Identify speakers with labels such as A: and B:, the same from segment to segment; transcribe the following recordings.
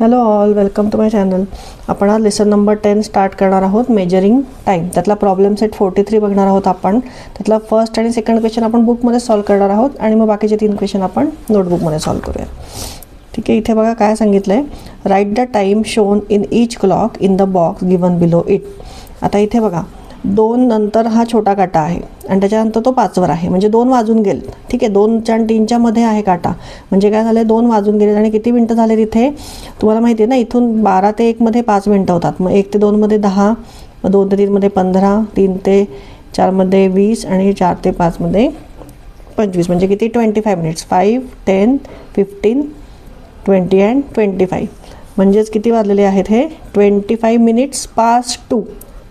A: Hello all, welcome to my channel. आपण आज lesson number 10 start करणार आहोत, मेजरिंग टाईम. त्यातला प्रॉब्लेम सेट 43 बघणार आहोत आपण. त्यातला फर्स्ट आणि सेकंड क्वेश्चन आपण बुकमध्ये सॉल्व्ह करणार आहोत आणि मग बाकीचे 3 क्वेश्चन आपण नोटबुकमध्ये सॉल्व्ह करूया. ठीक आहे. इथे बघा काय सांगितलं आहे, write the time shown in each clock in the box given below it. आता इथे बघा 2 नंतर हा छोटा काटा आहे आणि त्याच्यानंतर तो 5 वर आहे, म्हणजे 2 वाजून गेले. ठीक आहे, 2च्या आणि 3च्या मध्ये आहे काटा, म्हणजे काय झालं, 2 वाजून गेले. आणि किती मिनटं झाले तिथे तुम्हाला माहिती आहे ना, इथून 12 ते 1 मध्ये 5 मिनटं होतात. मग 1 ते 2 मध्ये 10, मग 2 ते 3 मध्ये 15, 3 ते 4 मध्ये 20 आणि 4 ते 5 मध्ये 25, म्हणजे किती 25 मिनिट्स. 5, 10, 15, 20 अँड 25, म्हणजेच किती वाजलेले आहेत हे 25 मिनिट्स पास्ट 2.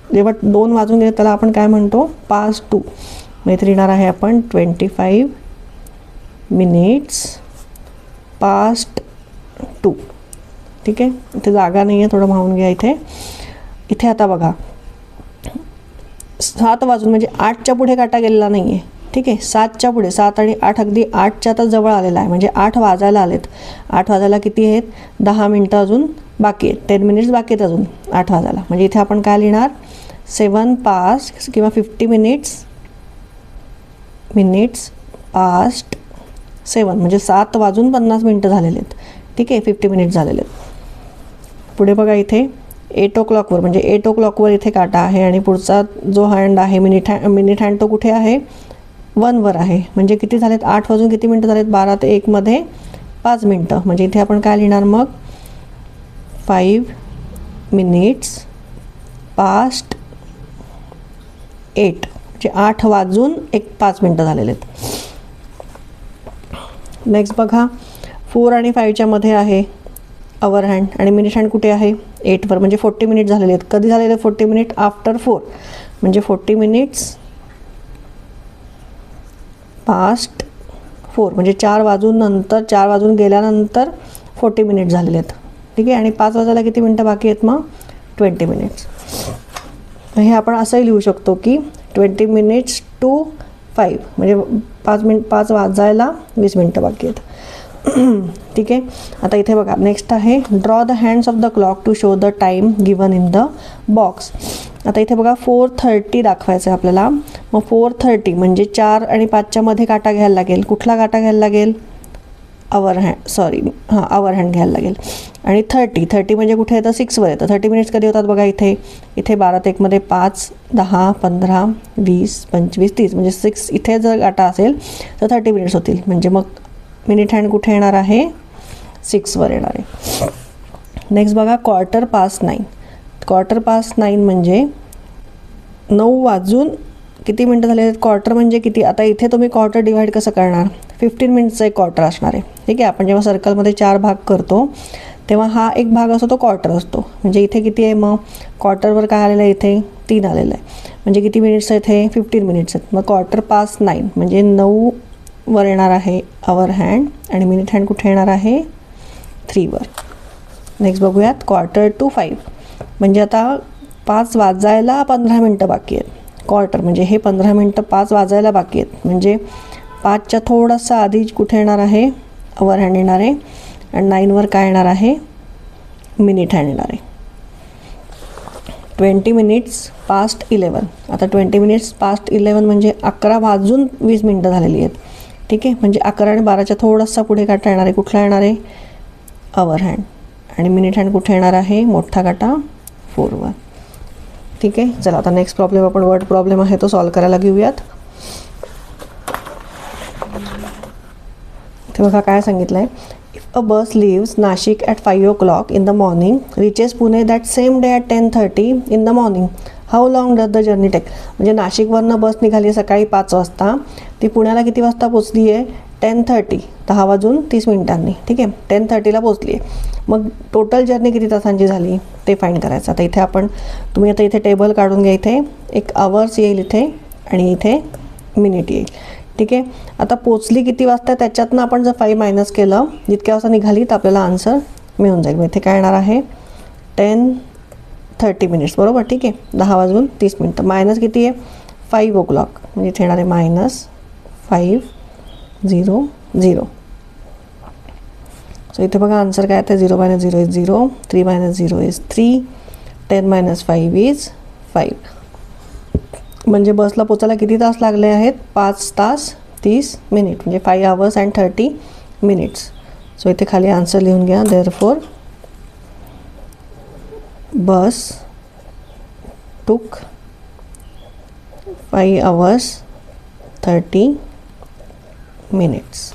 A: जेव्हा 2 वाजून गेले त्याला आपण काय म्हणतो, पास्ट 2. मग इथे लिहिणार आहे आपण 25 मिनिट्स पास्ट 2. ठीक आहे, इथे जागा नाही आहे, थोडं मावून घ्या इथे. इथे आता बघा 7 वाजून, म्हणजे 8च्या पुढे काटा गेलेला नाही आहे. ठीक आहे, 7च्या पुढे, 7 आणि 8 अगदी 8च्या आता जवळ आलेला आहे, म्हणजे 8 वाजायला आलेत. 8 वाजायला किती आहेत, 10 मिनटं अजून बाकी आहेत, 10 मिनिट्स बाकी आहेत अजून 8 वाजायला. म्हणजे इथे आपण काय लिहिणार, 7 पास्ट किंवा 50 मिनिट्स पास्ट 7, म्हणजे 7 वाजून 50 मिनटं झालेले आहेत. ठीक आहे, 50 मिनिट्स झालेले आहेत. पुढे बघा इथे 8 o'clockवर, म्हणजे 8 o'clockवर इथे काटा आहे आणि पुढचा जो हँड आहे मिनिट हँड तो कुठे आहे, 1 वर आहे. म्हणजे किती झालेत, 8 वाजून किती मिनटं झालेत, 12 ते 1 मध्ये 5 मिनटं. म्हणजे इथे आपण काय लिहिणार मग, 5 मिनिट्स पास्ट 8, म्हणजे 8 वाजून 5 मिनटं झालेले आहेत. नेक्स्ट बघा 4 आणि 5च्या मध्ये आहे अवर हँड आणि मिनिट हँड कुठे आहे, 8 वर, म्हणजे 40 मिनिट झालेले आहेत. कधी झालेले 40 मिनिट, आफ्टर 4, म्हणजे 40 मिनिट्स पास्ट 4, म्हणजे 4 वाजून गेल्यानंतर 40 मिनिट झालेले आहेत. ठीक आहे, आणि 5 वाजायला किती मिनटं बाकी आहेत, मग 20 मिनिट्स. हे आपण असंही लिहू शकतो की 20 मिनिट्स टू 5, म्हणजे 5 वाजायला 20 मिनटं बाकी आहेत. ठीक आहे, आता इथे बघा नेक्स्ट आहे, draw the hands of the clock to show the time given in the box. आता इथे बघा 4:30 दाखवायचं आहे आपल्याला. मग 4:30 म्हणजे 4 आणि 5च्या मध्ये काटा घ्यायला लागेल. कुठला काटा घ्यायला लागेल, अवर हँड घ्यायला लागेल. आणि 30 म्हणजे कुठे येतं, 6 वर येतं. 30 मिनिट्स कधी होतात बघा, इथे 12 ते 1 मध्ये 5, 10, 15, 20, 25, 30, म्हणजे 6 इथे जर काटा असेल तर 30 मिनिट्स होतील. म्हणजे मग मिनिट हँड कुठे येणार आहे, 6 वर येणार आहे. नेक्स्ट बघा 9:15. 9:15 म्हणजे 9 वाजून किती मिनटं झाले आहेत, क्वार्टर म्हणजे किती. आता इथे तुम्ही क्वार्टर डिवाइड कसं करणार, 15 मिनिट्सचा एक क्वार्टर असणार आहे. ठीक आहे, आपण जेव्हा सर्कलमध्ये 4 भाग करतो तेव्हा हा एक भाग असतो तो क्वार्टर असतो. म्हणजे इथे किती आहे, मग क्वार्टरवर काय आलेलं आहे, इथे 3 आलेलं आहे. म्हणजे किती मिनिट्स आहेत, हे 15 मिनिट्स आहेत. मग 9:15 म्हणजे 9 वर येणार आहे अवर हँड आणि मिनिट हँड कुठे येणार आहे, 3 वर. नेक्स्ट बघूयात 4:45, म्हणजे आता 5 वाजायला 15 मिनटं बाकी आहेत. क्वार्टर म्हणजे हे 15 मिनटं 5 वाजायला बाकी आहेत, म्हणजे 5च्या थोडासा आधी कुठे येणार आहे, अवर हँड येणार आहे. आणि 9 वर काय येणार आहे, मिनिट हँड येणार आहे. 20 मिनिट्स पास्ट 11. आता 20 मिनिट्स पास्ट 11 म्हणजे 11 वाजून 20 मिनटं झालेली आहेत. ठीक आहे, म्हणजे 11 आणि 12च्या थोडासा पुढे काटा येणार आहे. कुठला येणार आहे, अवर हँड. आणि मिनिट हँड कुठे येणार आहे, मोठा काटा 4 वर. ठीक आहे, चला आता नेक्स्ट प्रॉब्लेम आपण वर्ड प्रॉब्लेम आहे तो सॉल्व्ह करायला घेऊयात. इथे बघा काय सांगितलं आहे, if a bus leaves Nashik at 5 o'clock in the morning, reaches Pune that same day at 10:30 in the morning, how long does the journey take. म्हणजे नाशिकवरनं बस निघाली आहे सकाळी 5 वाजता, ती पुण्याला किती वाजता पोचली आहे, 10:30, 10 वाजून 30 मिनिटांनी. ठीक आहे, 10:30ला पोचली आहे. मग टोटल जर्नी किती तासांची झाली ते फाईंड करायचं. आता इथे तुम्ही आता इथे टेबल काढून घ्या. इथे एक आवर्स येईल इथे आणि इथे मिनिट येईल. ठीक आहे, आता पोचली किती वाजता त्याच्यातनं आपण जर 5 मायनस केलं, जितक्या वाजता निघाली तर आपल्याला आन्सर मिळून जाईल. मग इथे काय येणार आहे, 10:30 मिनिट्स बरोबर. ठीक आहे, 10 वाजून 30 मिनटं मायनस किती आहे, 5 o'clock, म्हणजे इथे येणार आहे -5, 0, 0. सो इथे बघा आन्सर काय आहे, 0 - 0 इज 0, 3 - 0 इज 3, 10 - 5 इज 5. म्हणजे बसला पोचायला किती तास लागले आहेत, 5 तास 30 मिनिट, म्हणजे 5 hours and 30 minutes. सो इथे खाली आन्सर लिहून घ्या. देअरफॉर बस टूक 5 hours 30 minutes.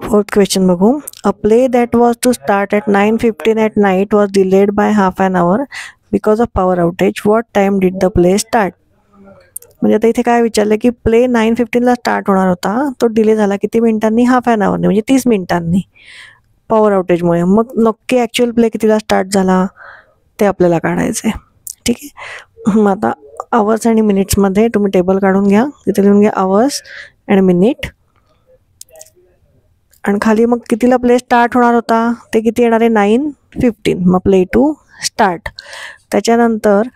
A: फोर्थ क्वेश्चन बघू. A play that was to start at 9:15 at night was delayed by half an hour because of power outage. What time did the play start. म्हणजे आता इथे काय विचारलं की प्ले 9:15ला स्टार्ट होणार होता, तो डिले झाला किती मिनिटांनी, हाफ ॲन आवरने, म्हणजे 30 मिनिटांनी पॉवर आउटेजमुळे. मग नक्की ॲक्च्युअल प्ले कितीला स्टार्ट झाला ते आपल्याला काढायचं आहे. ठीक आहे. मग आता आवर्स आणि मिनिट्समध्ये तुम्ही टेबल काढून घ्या. तिथे लिहून घ्या आवर्स आणि मिनिट, आणि खाली मग कितीला प्ले स्टार्ट होणार होता ते किती येणार आहे, 9:15. मग प्ले टू स्टार्ट. त्याच्यानंतर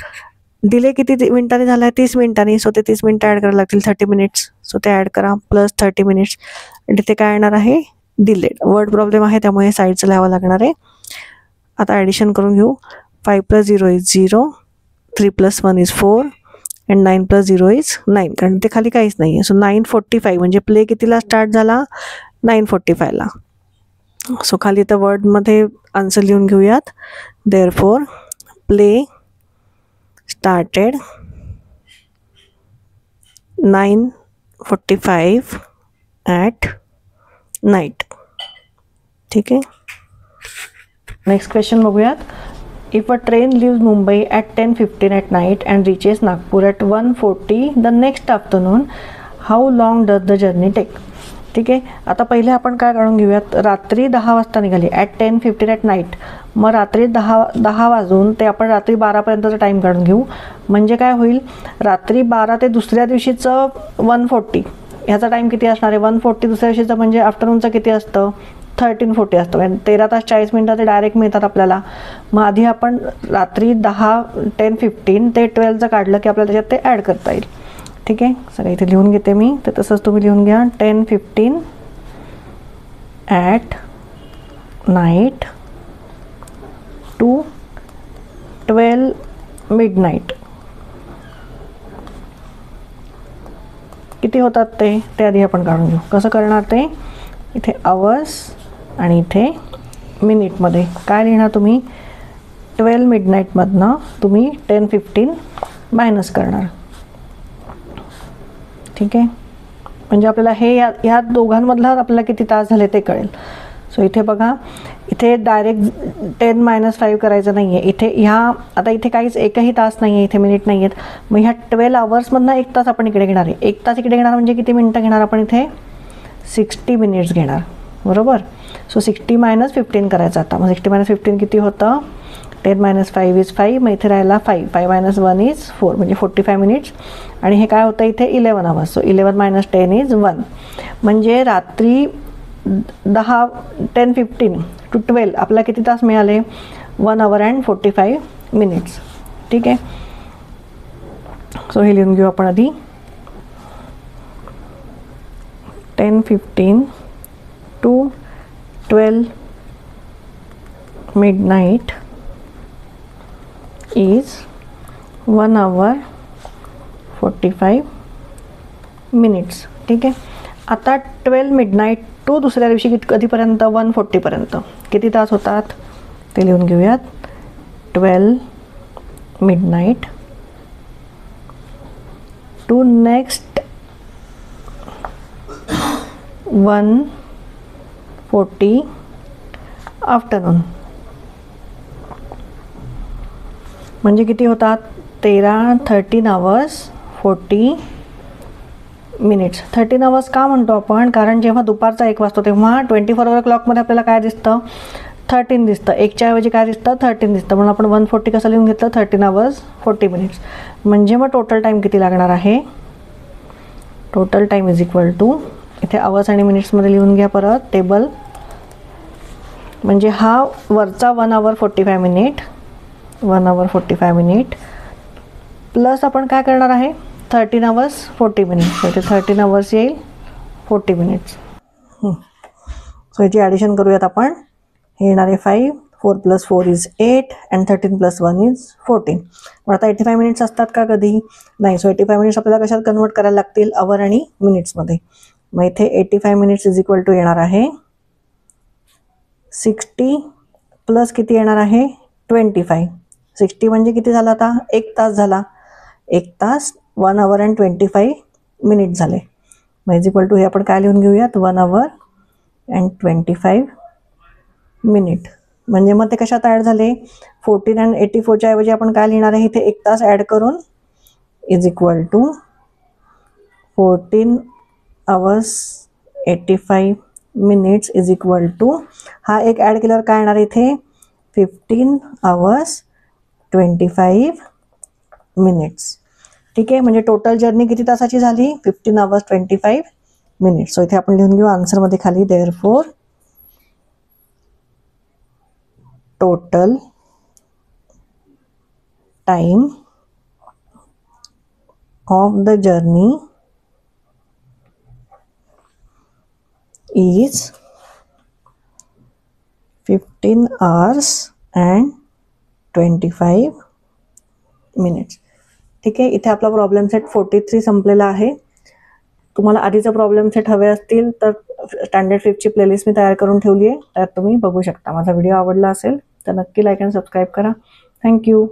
A: डिले किती मिनिटांनी झाला आहे, 30 मिनिटांनी. सो ते 30 मिनिटं ॲड करायला लागतील, 30 minutes. सो ते ॲड करा प्लस 30 minutes. आणि तिथे काय येणार आहे, डिलेड. वर्ड प्रॉब्लेम आहे त्यामुळे साईडचं लिहावं लागणार आहे. आता ॲडिशन करून घेऊ. 5 + 0 इज 0, 3 + 1 इज 4, अँड 9 + 0 इज 9. कारण ते खाली काहीच नाही आहे. सो 9:45 म्हणजे प्ले कितीला स्टार्ट झाला, 9:45ला. सो खाली तर वर्डमध्ये आन्सर लिहून घेऊयात. Therefore play started 9:45 at night. ठीक आहे. नेक्स्ट क्वेश्चन बघूयात. If a train leaves Mumbai at 10:15 at night and reaches Nagpur at 1:40 the next afternoon, how long does the journey take. ठीक आहे. आता पहिले आपण काय काढून घेऊयात, रात्री 10 वाजता निघाली ॲट 10:15 at night. मग रात्री 10 वाजून ते आपण रात्री 12पर्यंतचा टाईम काढून घेऊ. म्हणजे काय होईल, रात्री 12 ते दुसऱ्या दिवशीचं 1:40 ह्याचा टाईम किती असणार आहे, 1:40 दुसऱ्या दिवशीचं म्हणजे आफ्टरनूनचं किती असतं, 13:40 असतं. म्हणजे 13 तास 40 मिनिटं ते डायरेक्ट मिळतात आपल्याला. मग आधी आपण रात्री 10:15 ते 12चं काढलं की आपल्याला त्याच्यात ते ॲड करता येईल. ठीक आहे. सगळं इथे लिहून घेते मी, तर तसंच तुम्ही लिहून घ्या. 10:15 ॲट नाईट टू 12 midnight. किती होतात ते आधी आपण काढून घेऊ. कसं करणार ते, इथे आवर्स आणि इथे मिनिटमध्ये काय लिहिणार तुम्ही, 12 midnightमधनं तुम्ही 10:15 मायनस करणार. ठीक आहे. म्हणजे आपल्याला हे ह्या दोघांमधला आपल्याला किती तास झाले ते कळेल. सो इथे बघा, इथे डायरेक्ट 10 - 5 करायचं नाही आहे. इथे आता इथे काहीच एकही तास नाही आहे, इथे मिनिट नाही आहेत. मग ह्या 12 hours एक तास आपण इकडे घेणार आहे. एक तास इकडे घेणार म्हणजे किती मिनटं घेणार आपण इथे, 60 minutes घेणार. बरोबर. सो 60 - 15 करायचं. आता मग 60 - 15 किती होतं, 10 - 5 इज 5. मग इथे राहिला 5, 5 - 1 इज 4, म्हणजे 45 minutes. आणि हे काय होतं इथे 11 hours. So 11 - 10 is 1. म्हणजे रात्री 10:15 to 12 आपल्याला किती तास मिळाले, 1 hour and 45 minutes. ठीक आहे. सो हे लिहून घेऊ आपण आधी. 10:15 to 12 midnight is 1 hour 45 minutes. ठीक आहे. आता 12 midnight टू दुसऱ्या दिवशी कधीपर्यंत, 1:40 पर्यंत किती तास होतात ते लिहून घेऊयात. 12 midnight टू नेक्स्ट 1:40 आफ्टरनून. म्हणजे किती होतात, 13 hours 40 minutes. 13 hours का म्हणतो आपण, कारण जेव्हा दुपारचा 1 वाजतो तेव्हा 24 hour क्लॉकमध्ये आपल्याला काय दिसतं, 13 दिसतं. 1च्या ऐवजी काय दिसतं, 13 दिसतं. म्हणून आपण 1:40 कसं लिहून घेतलं, 13 hours 40 minutes. म्हणजे मग टोटल टाईम किती लागणार आहे, total time is equal to, इथे आवर्स आणि मिनिट्समध्ये लिहून घ्या परत टेबल. म्हणजे हा वरचा 1 hour 45 minute, 1 hour 45 minute plus आपण काय करणार आहे, 13 hours 40 minutes. तर ते 13 hours येईल 40 minutes. सो याची ॲडिशन करूयात आपण. हे येणार आहे 5, 4 + 4 इज 8 अँड 13 + 1 इज 14. मग आता 85 मिनिट्स असतात का कधी? नाही. सो 85 मिनिट्स आपल्याला कशात कन्वर्ट करायला लागतील? आवर आणि मिनिट्समध्ये. मग इथे 85 मिनिट्स इज इक्वल टू येणार आहे 60 प्लस किती येणार आहे? 25. 60 म्हणजे किती झाला आता? 1 तास झाला. 1 तास 1 आवर अँड 25 मिनिट झाले. मग इज इक्वल टू हे आपण काय लिहून घेऊयात? 1 आवर अँड 25 मिनिट. म्हणजे मग ते कशात ॲड झाले? 14 अँड 84च्या ऐवजी आपण काय लिहिणार आहे? इथे 1 तास ॲड करून is equal to 14 hours 85 minutes is equal to, हा एक ॲड केल्यावर काय येणार इथे? 15 आवर्स 25 मिनिट्स. ठीक आहे. म्हणजे टोटल जर्नी किती तासाची झाली? 15 आवर्स 25 मिनिट्स. सो इथे आपण लिहून घेऊ आन्सरमध्ये खाली, therefore total time of the journey is 15 hours and 25 minutes. ठीक आहे. इथे आपला प्रॉब्लेम सेट 43 संपलेला आहे. तुम्हाला आधीचा प्रॉब्लेम सेट हवे असतील तर स्टँडर्ड 5ची प्लेलिस्ट मी तयार करून ठेवली आहे, त्यात तुम्ही बघू शकता. माझा व्हिडिओ आवडला असेल तर नक्की लाईक अँड सबस्क्राईब करा. थँक्यू.